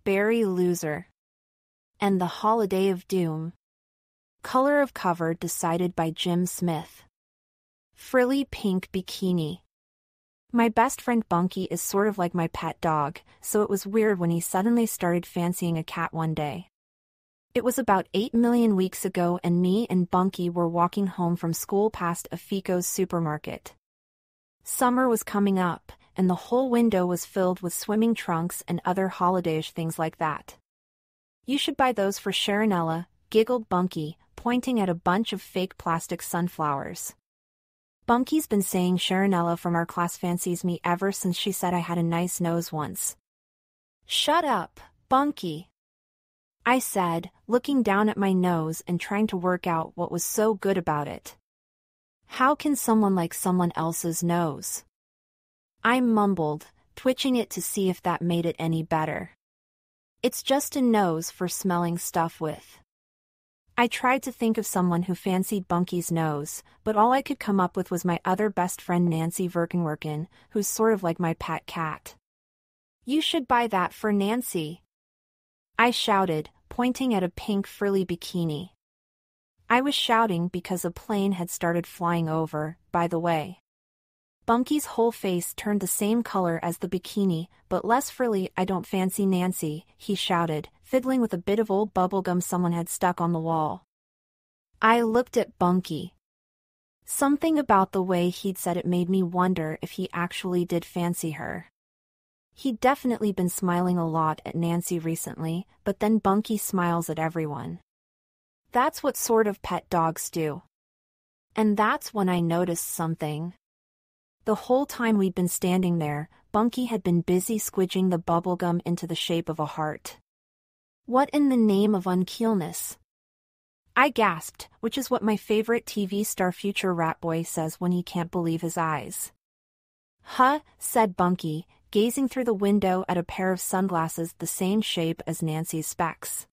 Berry Loser. And the Holiday of Doom. Color of cover decided by Jim Smith. Frilly pink bikini. My best friend Bunky is sort of like my pet dog, so it was weird when he suddenly started fancying a cat one day. It was about 8 million weeks ago and me and Bunky were walking home from school past a Fico's supermarket. Summer was coming up, and the whole window was filled with swimming trunks and other holidayish things like that. You should buy those for Sharonella, giggled Bunky, pointing at a bunch of fake plastic sunflowers. Bunky's been saying Sharonella from our class fancies me ever since she said I had a nice nose once. Shut up, Bunky, I said, looking down at my nose and trying to work out what was so good about it. How can someone like someone else's nose? I mumbled, twitching it to see if that made it any better. It's just a nose for smelling stuff with. I tried to think of someone who fancied Bunky's nose, but all I could come up with was my other best friend Nancy Verkenwerken, who's sort of like my pet cat. You should buy that for Nancy, I shouted, pointing at a pink frilly bikini. I was shouting because a plane had started flying over, by the way. Bunky's whole face turned the same color as the bikini, but less frilly. I don't fancy Nancy, he shouted, fiddling with a bit of old bubblegum someone had stuck on the wall. I looked at Bunky. Something about the way he'd said it made me wonder if he actually did fancy her. He'd definitely been smiling a lot at Nancy recently, but then Bunky smiles at everyone. That's what sort of pet dogs do. And that's when I noticed something. The whole time we'd been standing there, Bunky had been busy squidging the bubblegum into the shape of a heart. What in the name of unkeelness? I gasped, which is what my favorite TV star future rat boy says when he can't believe his eyes. Huh, said Bunky, gazing through the window at a pair of sunglasses the same shape as Nancy's specs.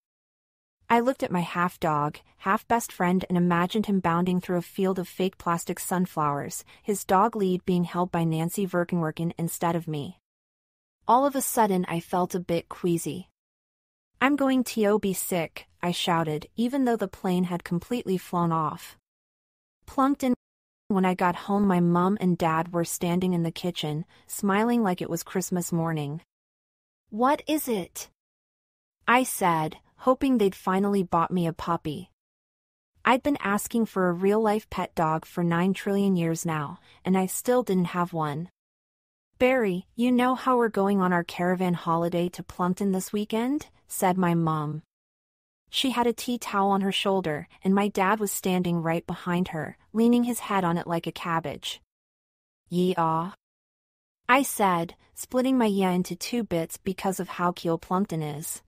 I looked at my half-dog, half-best friend and imagined him bounding through a field of fake plastic sunflowers, his dog lead being held by Nancy Verkenwerken instead of me. All of a sudden I felt a bit queasy. I'm going to be sick, I shouted, even though the plane had completely flown off. Plunked in. When I got home my mom and dad were standing in the kitchen, smiling like it was Christmas morning. What is it? I said, hoping they'd finally bought me a puppy. I'd been asking for a real-life pet dog for 9 trillion years now, and I still didn't have one. Barry, you know how we're going on our caravan holiday to Plumpton this weekend? Said my mom. She had a tea towel on her shoulder, and my dad was standing right behind her, leaning his head on it like a cabbage. Yeah, I said, splitting my yeah into 2 bits because of how cool Plumpton is.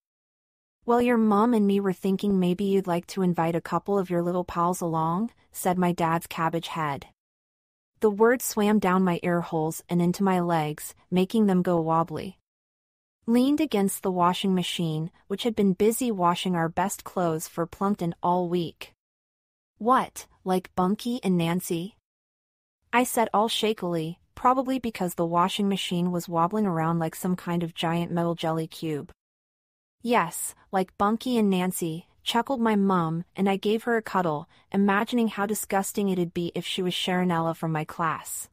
Well, your mom and me were thinking maybe you'd like to invite a couple of your little pals along, said my dad's cabbage head. The words swam down my ear holes and into my legs, making them go wobbly. Leaned against the washing machine, which had been busy washing our best clothes for Plumpton all week. What, like Bunky and Nancy? I said all shakily, probably because the washing machine was wobbling around like some kind of giant metal jelly cube. Yes, like Bunky and Nancy, chuckled my mom, and I gave her a cuddle, imagining how disgusting it'd be if she was Sharonella from my class.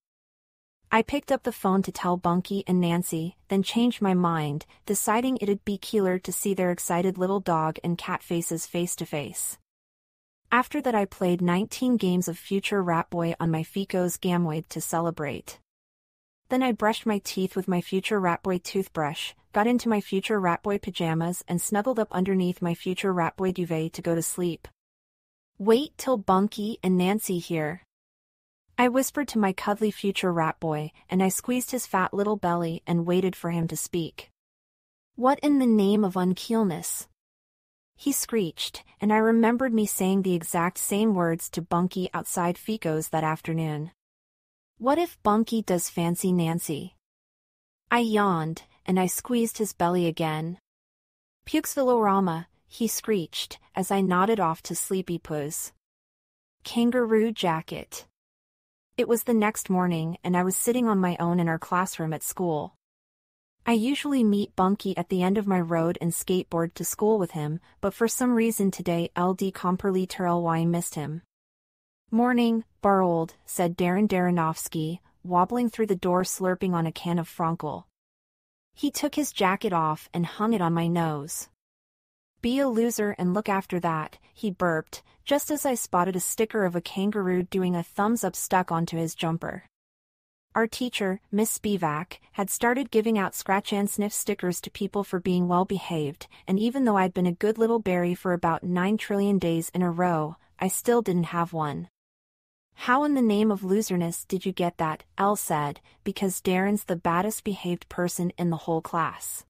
I picked up the phone to tell Bunky and Nancy, then changed my mind, deciding it'd be cooler to see their excited little dog and cat faces face to face. After that I played 19 games of Future Rat Boy on my Fico's Gamwade to celebrate. Then I brushed my teeth with my Future Rat Boy toothbrush, got into my Future Rat Boy pajamas and snuggled up underneath my Future Rat Boy duvet to go to sleep. Wait till Bunky and Nancy hear. I whispered to my cuddly future rat boy, and I squeezed his fat little belly and waited for him to speak. What in the name of unkeelness? He screeched, and I remembered me saying the exact same words to Bunky outside Fico's that afternoon. What if Bunky does fancy Nancy? I yawned, and I squeezed his belly again. Pukesvilorama, he screeched, as I nodded off to Sleepy Puss. Kangaroo jacket. It was the next morning and I was sitting on my own in our classroom at school. I usually meet Bunky at the end of my road and skateboard to school with him, but for some reason today LD Komperliterly missed him. Morning, Barold, said Darren Darrenofsky, wobbling through the door slurping on a can of Frankel. He took his jacket off and hung it on my nose. Be a loser and look after that, he burped, just as I spotted a sticker of a kangaroo doing a thumbs-up stuck onto his jumper. Our teacher, Miss Spivak, had started giving out scratch-and-sniff stickers to people for being well-behaved, and even though I'd been a good little berry for about 9 trillion days in a row, I still didn't have one. How in the name of loserness did you get that? Elle said, because Darren's the baddest behaved person in the whole class.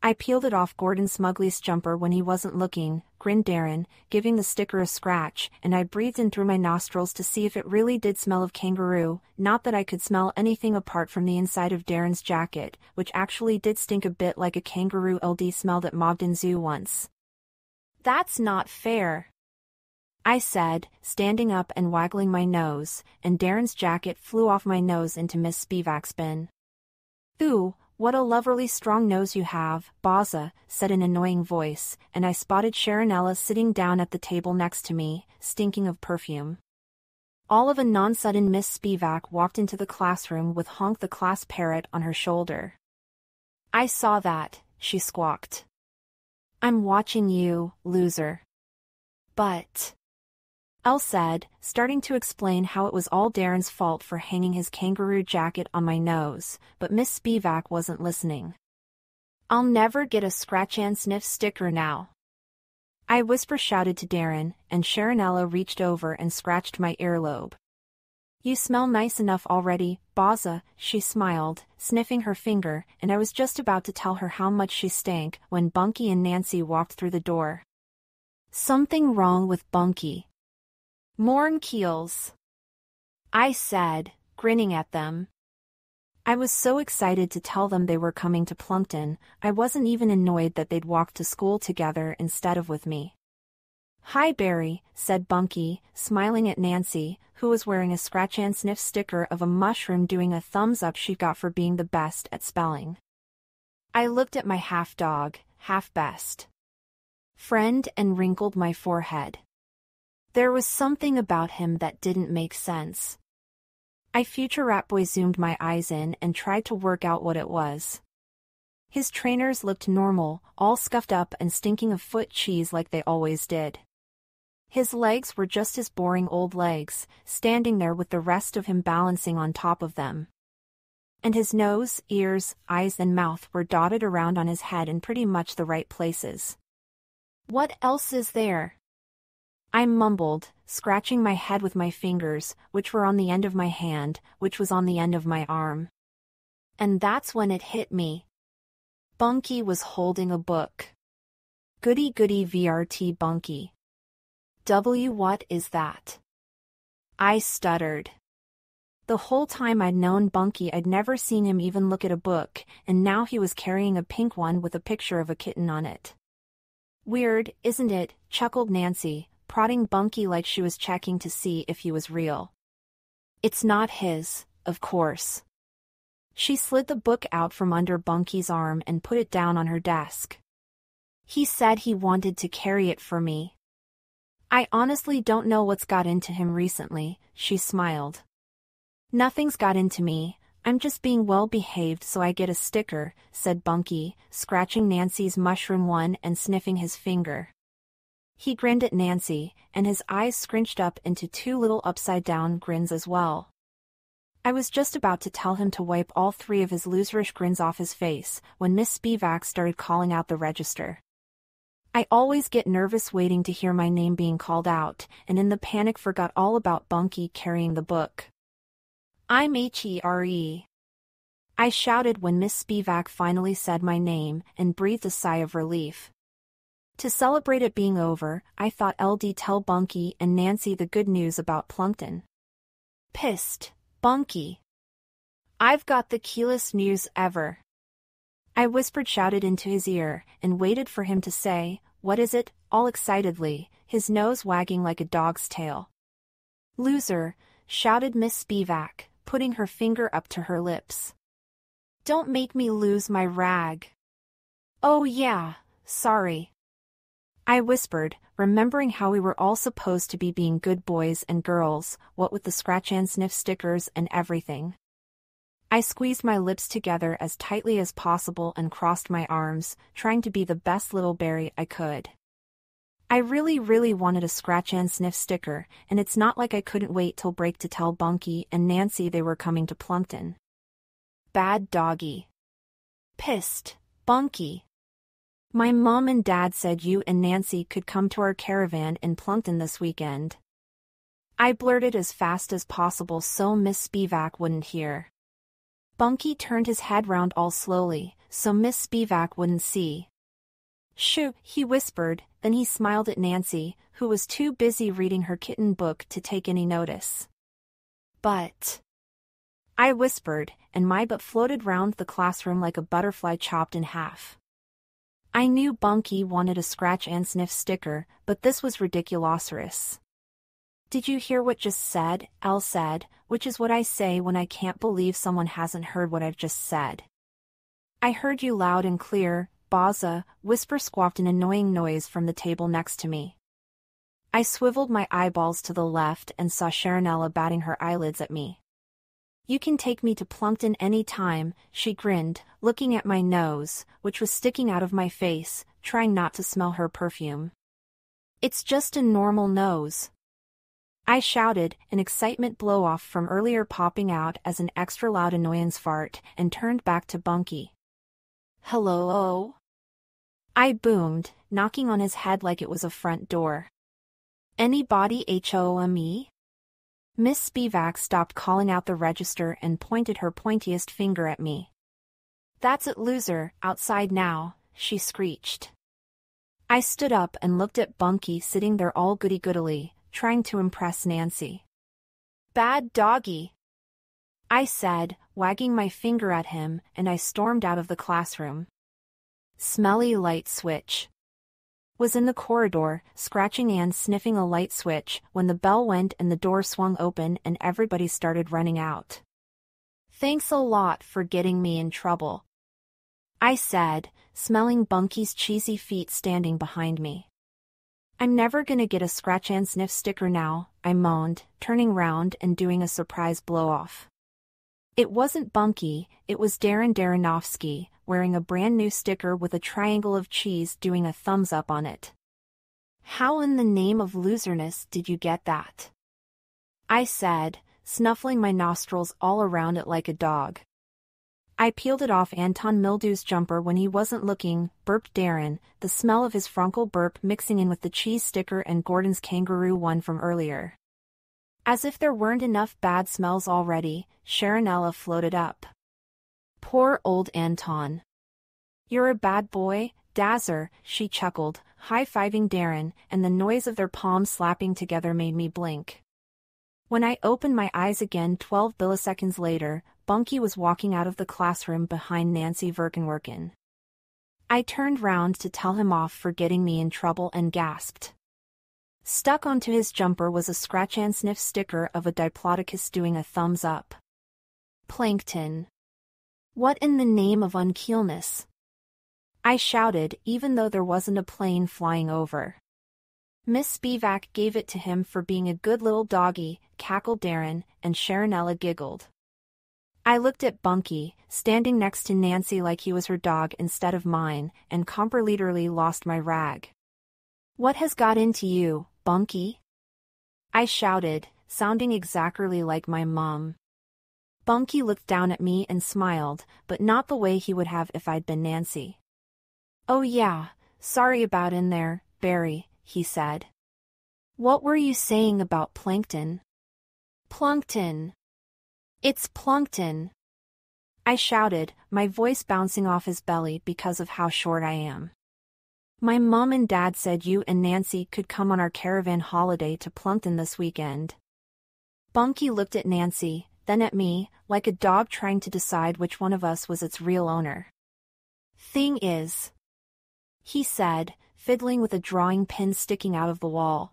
I peeled it off Gordon Smugly's jumper when he wasn't looking, grinned Darren, giving the sticker a scratch, and I breathed in through my nostrils to see if it really did smell of kangaroo, not that I could smell anything apart from the inside of Darren's jacket, which actually did stink a bit like a kangaroo LD smelled at Mogden Zoo once. That's not fair, I said, standing up and waggling my nose, and Darren's jacket flew off my nose into Miss Spivak's bin. Ooh, what a lovely strong nose you have, Baza, said an annoying voice, and I spotted Sharonella sitting down at the table next to me, stinking of perfume. All of a non-sudden Miss Spivak walked into the classroom with Honk the class parrot on her shoulder. I saw that, she squawked. I'm watching you, loser. But, Elle said, starting to explain how it was all Darren's fault for hanging his kangaroo jacket on my nose, but Miss Spivak wasn't listening. I'll never get a scratch-and-sniff sticker now. I whisper-shouted to Darren, and Sharonella reached over and scratched my earlobe. You smell nice enough already, Baza, she smiled, sniffing her finger, and I was just about to tell her how much she stank when Bunky and Nancy walked through the door. Something wrong with Bunky. Morn keels, I said, grinning at them. I was so excited to tell them they were coming to Plumpton, I wasn't even annoyed that they'd walked to school together instead of with me. Hi Barry, said Bunky, smiling at Nancy, who was wearing a scratch-and-sniff sticker of a mushroom doing a thumbs-up she got for being the best at spelling. I looked at my half-dog, half-best friend and wrinkled my forehead. There was something about him that didn't make sense. I future rat boy zoomed my eyes in and tried to work out what it was. His trainers looked normal, all scuffed up and stinking of foot cheese like they always did. His legs were just his boring old legs, standing there with the rest of him balancing on top of them. And his nose, ears, eyes and mouth were dotted around on his head in pretty much the right places. What else is there? I mumbled, scratching my head with my fingers, which were on the end of my hand, which was on the end of my arm. And that's when it hit me. Bunky was holding a book. Goody goody VRT Bunky. What is that? I stuttered. The whole time I'd known Bunky I'd never seen him even look at a book, and now he was carrying a pink one with a picture of a kitten on it. Weird, isn't it? Chuckled Nancy, prodding Bunky like she was checking to see if he was real. It's not his, of course. She slid the book out from under Bunky's arm and put it down on her desk. He said he wanted to carry it for me. I honestly don't know what's got into him recently, she smiled. Nothing's got into me, I'm just being well behaved so I get a sticker, said Bunky, scratching Nancy's mushroom one and sniffing his finger. He grinned at Nancy, and his eyes scrunched up into 2 little upside-down grins as well. I was just about to tell him to wipe all 3 of his loserish grins off his face, when Miss Spivak started calling out the register. I always get nervous waiting to hear my name being called out, and in the panic forgot all about Bunky carrying the book. I'm Here. I shouted when Miss Spivak finally said my name, and breathed a sigh of relief. To celebrate it being over, I thought LD tell Bunky and Nancy the good news about Plumpton. Pissed, Bunky. I've got the keyless news ever. I shouted into his ear, and waited for him to say, what is it, all excitedly, his nose wagging like a dog's tail. Loser, shouted Miss Spivak, putting her finger up to her lips. Don't make me lose my rag. Oh yeah, sorry. I whispered, remembering how we were all supposed to be being good boys and girls, what with the scratch and sniff stickers and everything. I squeezed my lips together as tightly as possible and crossed my arms, trying to be the best little berry I could. I really wanted a scratch and sniff sticker, and it's not like I couldn't wait till break to tell Bunky and Nancy they were coming to Plumpton. Bad doggy. Pissed, Bunky. My mom and dad said you and Nancy could come to our caravan in Plumpton this weekend. I blurted as fast as possible so Miss Spivak wouldn't hear. Bunky turned his head round all slowly, so Miss Spivak wouldn't see. Shoo, he whispered, then he smiled at Nancy, who was too busy reading her kitten book to take any notice. But... I whispered, and my butt floated round the classroom like a butterfly chopped in half. I knew Bunky wanted a scratch and sniff sticker, but this was ridiculous. Did you hear what just said? Elle said, which is what I say when I can't believe someone hasn't heard what I've just said. I heard you loud and clear, Baza, whisper squawked an annoying noise from the table next to me. I swiveled my eyeballs to the left and saw Sharonella batting her eyelids at me. You can take me to Plumpton any time, she grinned, looking at my nose, which was sticking out of my face, trying not to smell her perfume. It's just a normal nose. I shouted, an excitement blow-off from earlier popping out as an extra loud annoyance fart, and turned back to Bunky. Hello? I boomed, knocking on his head like it was a front door. Anybody home? Miss Spivak stopped calling out the register and pointed her pointiest finger at me. That's it, loser, outside now, she screeched. I stood up and looked at Bunky sitting there all goody-goodily, trying to impress Nancy. Bad doggy, I said, wagging my finger at him, and I stormed out of the classroom. Smelly light switch. Was in the corridor, scratching and sniffing a light switch, when the bell went and the door swung open and everybody started running out. Thanks a lot for getting me in trouble, I said, smelling Bunky's cheesy feet standing behind me. I'm never gonna get a scratch and sniff sticker now, I moaned, turning round and doing a surprise blow-off. It wasn't Bunky, it was Darren Darrenofsky, wearing a brand new sticker with a triangle of cheese doing a thumbs up on it. How in the name of loserness did you get that? I said, snuffling my nostrils all around it like a dog. I peeled it off Anton Mildew's jumper when he wasn't looking, burped Darren, the smell of his Frankel burp mixing in with the cheese sticker and Gordon's kangaroo one from earlier. As if there weren't enough bad smells already, Sharonella floated up. Poor old Anton. You're a bad boy, Dazzer, she chuckled, high-fiving Darren, and the noise of their palms slapping together made me blink. When I opened my eyes again 12 milliseconds later, Bunky was walking out of the classroom behind Nancy Verkenwerken. I turned round to tell him off for getting me in trouble and gasped. Stuck onto his jumper was a scratch and sniff sticker of a diplodocus doing a thumbs up. Plankton. What in the name of unkeelness? I shouted, even though there wasn't a plane flying over. Miss Spivak gave it to him for being a good little doggy, cackled Darren, and Sharonella giggled. I looked at Bunky, standing next to Nancy like he was her dog instead of mine, and completely lost my rag. What has got into you, Bunky? I shouted, sounding exactly like my mom. Bunky looked down at me and smiled, but not the way he would have if I'd been Nancy. Oh yeah, sorry about in there, Barry, he said. What were you saying about plankton? Plankton. It's plankton. I shouted, my voice bouncing off his belly because of how short I am. My mom and dad said you and Nancy could come on our caravan holiday to Plumpton this weekend. Bunky looked at Nancy, then at me, like a dog trying to decide which one of us was its real owner. Thing is, he said, fiddling with a drawing pin sticking out of the wall.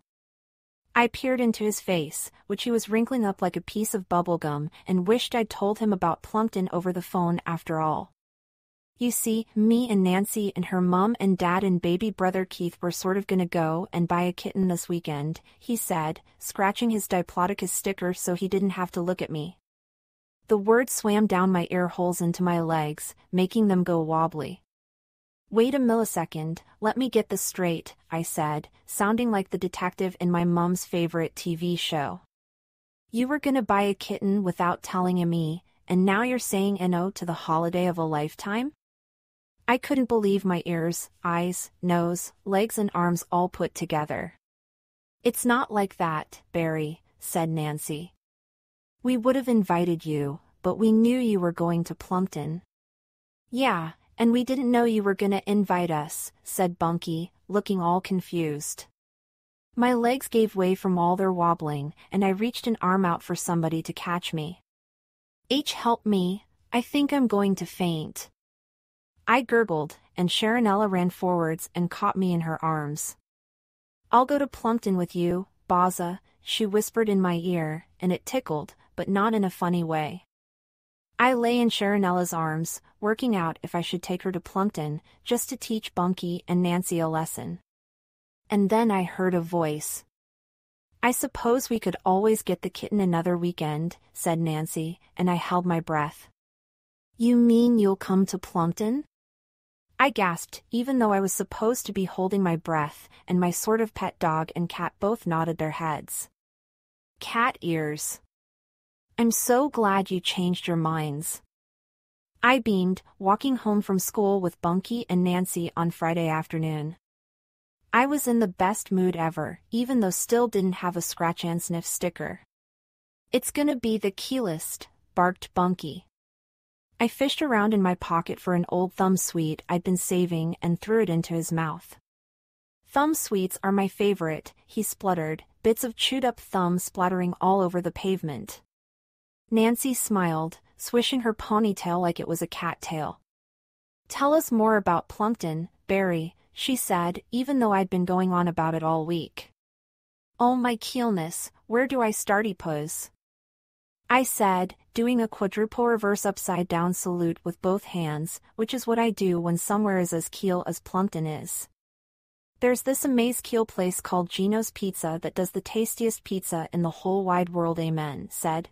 I peered into his face, which he was wrinkling up like a piece of bubblegum, and wished I'd told him about Plumpton over the phone after all. You see, me and Nancy and her mom and dad and baby brother Keith were sort of gonna go and buy a kitten this weekend, he said, scratching his Diplodocus sticker so he didn't have to look at me. The words swam down my ear holes into my legs, making them go wobbly. Wait a millisecond, let me get this straight, I said, sounding like the detective in my mom's favorite TV show. You were gonna buy a kitten without telling me, and now you're saying no to the holiday of a lifetime? I couldn't believe my ears, eyes, nose, legs and arms all put together. It's not like that, Barry, said Nancy. We would have invited you, but we knew you were going to Plumpton. Yeah, and we didn't know you were gonna invite us, said Bunky, looking all confused. My legs gave way from all their wobbling, and I reached an arm out for somebody to catch me. Help me, I think I'm going to faint. I gurgled, and Sharonella ran forwards and caught me in her arms. I'll go to Plumpton with you, Baza, she whispered in my ear, and it tickled, but not in a funny way. I lay in Sharonella's arms, working out if I should take her to Plumpton, just to teach Bunky and Nancy a lesson. And then I heard a voice. I suppose we could always get the kitten another weekend, said Nancy, and I held my breath. You mean you'll come to Plumpton? I gasped, even though I was supposed to be holding my breath, and my sort of pet dog and cat both nodded their heads. Cat ears. I'm so glad you changed your minds. I beamed, walking home from school with Bunky and Nancy on Friday afternoon. I was in the best mood ever, even though still didn't have a scratch and sniff sticker. It's gonna be the keylist, barked Bunky. I fished around in my pocket for an old thumb sweet I'd been saving and threw it into his mouth. Thumb sweets are my favorite, he spluttered, bits of chewed-up thumb splattering all over the pavement. Nancy smiled, swishing her ponytail like it was a cat tail. Tell us more about Plumpton, Barry, she said, even though I'd been going on about it all week. Oh my keelness, where do I starty puz? I said, doing a quadruple reverse upside-down salute with both hands, which is what I do when somewhere is as keel as Plumpton is. There's this amaze-keel place called Gino's Pizza that does the tastiest pizza in the whole wide world, amen, said.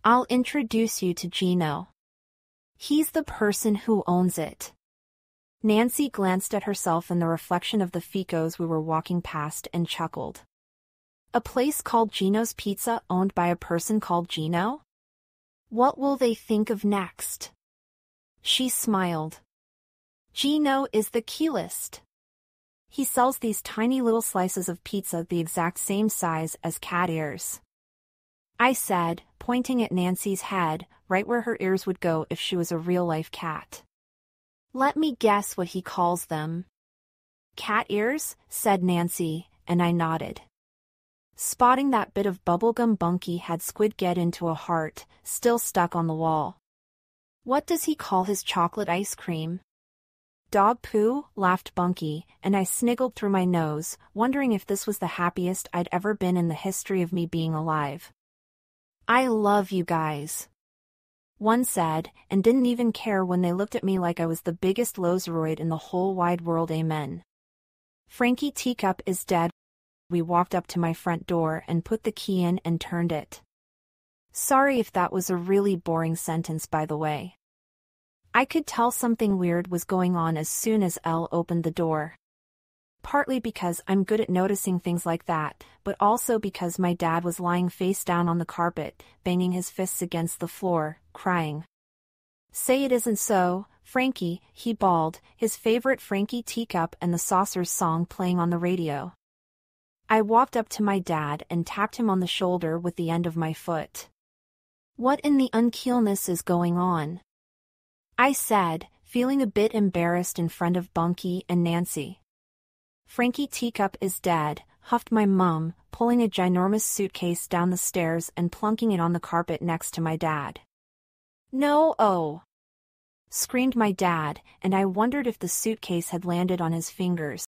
I'll introduce you to Gino. He's the person who owns it. Nancy glanced at herself in the reflection of the Ficos we were walking past and chuckled. A place called Gino's Pizza owned by a person called Gino? What will they think of next? She smiled. Gino is the keylist. He sells these tiny little slices of pizza the exact same size as cat ears. I said, pointing at Nancy's head, right where her ears would go if she was a real-life cat. Let me guess what he calls them. Cat ears, said Nancy, and I nodded. Spotting that bit of bubblegum Bunky had squid get into a heart, still stuck on the wall. What does he call his chocolate ice cream? Dog poo, laughed Bunky, and I sniggled through my nose, wondering if this was the happiest I'd ever been in the history of me being alive. I love you guys. One said, and didn't even care when they looked at me like I was the biggest loseroid in the whole wide world, amen. Frankie Teacup is dead. We walked up to my front door and put the key in and turned it. Sorry if that was a really boring sentence, by the way. I could tell something weird was going on as soon as Elle opened the door. Partly because I'm good at noticing things like that, but also because my dad was lying face down on the carpet, banging his fists against the floor, crying. Say it isn't so, Frankie, he bawled, his favorite Frankie Teacup and the Saucers song playing on the radio. I walked up to my dad and tapped him on the shoulder with the end of my foot. What in the unkeelness is going on? I said, feeling a bit embarrassed in front of Bunky and Nancy. Frankie Teacup is dead, huffed my mum, pulling a ginormous suitcase down the stairs and plunking it on the carpet next to my dad. No, oh! Screamed my dad, and I wondered if the suitcase had landed on his fingers.